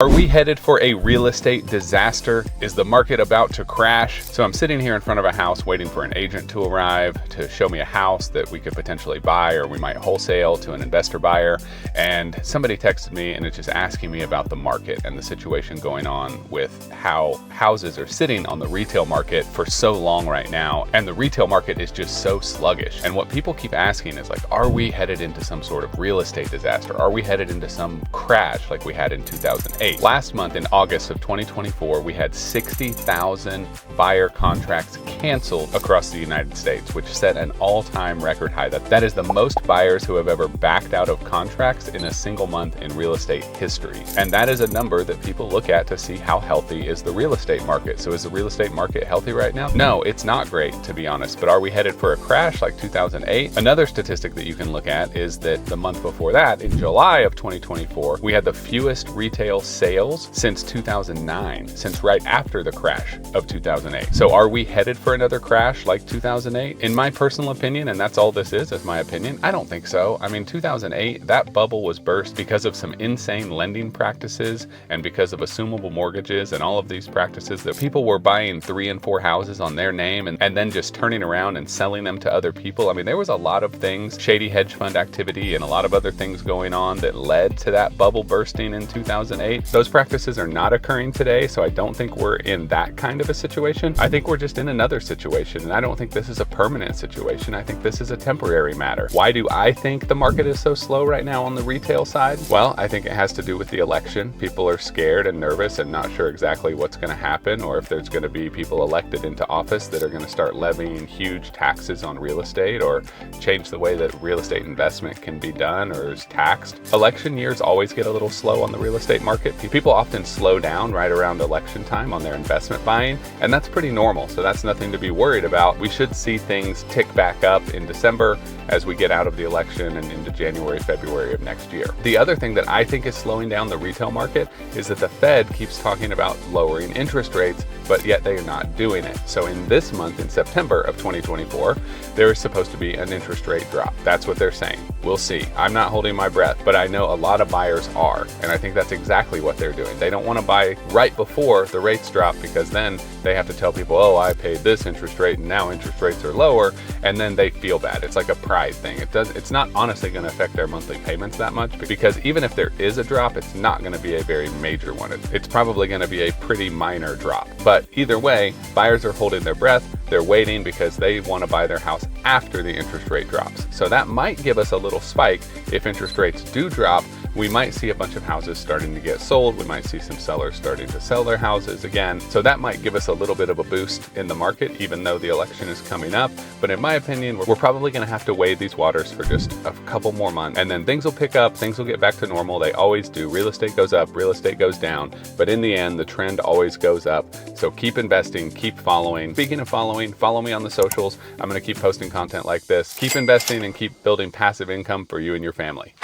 Are we headed for a real estate disaster? Is the market about to crash? So I'm sitting here in front of a house waiting for an agent to arrive to show me a house that we could potentially buy, or we might wholesale to an investor buyer. And somebody texted me and it's just asking me about the market and the situation going on with how houses are sitting on the retail market for so long right now. And the retail market is just so sluggish. And what people keep asking is like, are we headed into some sort of real estate disaster? Are we headed into some crash like we had in 2008? Last month in August of 2024, we had 60,000 buyer contracts canceled across the United States, which set an all-time record high. That is the most buyers who have ever backed out of contracts in a single month in real estate history. And that is a number that people look at to see how healthy is the real estate market. So is the real estate market healthy right now? No, it's not great, to be honest. But are we headed for a crash like 2008? Another statistic that you can look at is that the month before that, in July of 2024, we had the fewest retail sales since 2009, since right after the crash of 2008. So are we headed for another crash like 2008? In my personal opinion, and that's all this is my opinion, I don't think so. I mean, 2008, that bubble was burst because of some insane lending practices and because of assumable mortgages and all of these practices that people were buying 3 and 4 houses on their name and then just turning around and selling them to other people. I mean, there was a lot of things, shady hedge fund activity and a lot of other things going on that led to that bubble bursting in 2008. Those practices are not occurring today, so I don't think we're in that kind of a situation. I think we're just in another situation, and I don't think this is a permanent situation. I think this is a temporary matter. Why do I think the market is so slow right now on the retail side? Well, I think it has to do with the election. People are scared and nervous and not sure exactly what's going to happen, or if there's going to be people elected into office that are going to start levying huge taxes on real estate or change the way that real estate investment can be done or is taxed. Election years always get a little slow on the real estate market. People often slow down right around election time on their investment buying, and that's pretty normal, so that's nothing to be worried about. We should see things tick back up in December as we get out of the election and into January, February of next year. The other thing that I think is slowing down the retail market is that the Fed keeps talking about lowering interest rates, but yet they are not doing it. So in this month, in September of 2024, there is supposed to be an interest rate drop. That's what they're saying. We'll see. I'm not holding my breath, but I know a lot of buyers are, and I think that's exactly what they're doing. They don't want to buy right before the rates drop, because then they have to tell people, oh, I paid this interest rate and now interest rates are lower, and then they feel bad. It's like a pride thing. It's not honestly going to affect their monthly payments that much, because even if there is a drop, it's not going to be a very major one. It's probably going to be a pretty minor drop. But either way, buyers are holding their breath. They're waiting because they want to buy their house after the interest rate drops. So that might give us a little spike. If interest rates do drop, we might see a bunch of houses starting to get sold. We might see some sellers starting to sell their houses again. So that might give us a little bit of a boost in the market, even though the election is coming up. But in my opinion, we're probably going to have to wade these waters for just a couple more months, and then things will pick up, things will get back to normal. They always do. Real estate goes up, real estate goes down, but in the end, the trend always goes up. So keep investing, keep following. Speaking of following, follow me on the socials. I'm going to keep posting content like this. Keep investing and keep building passive income for you and your family.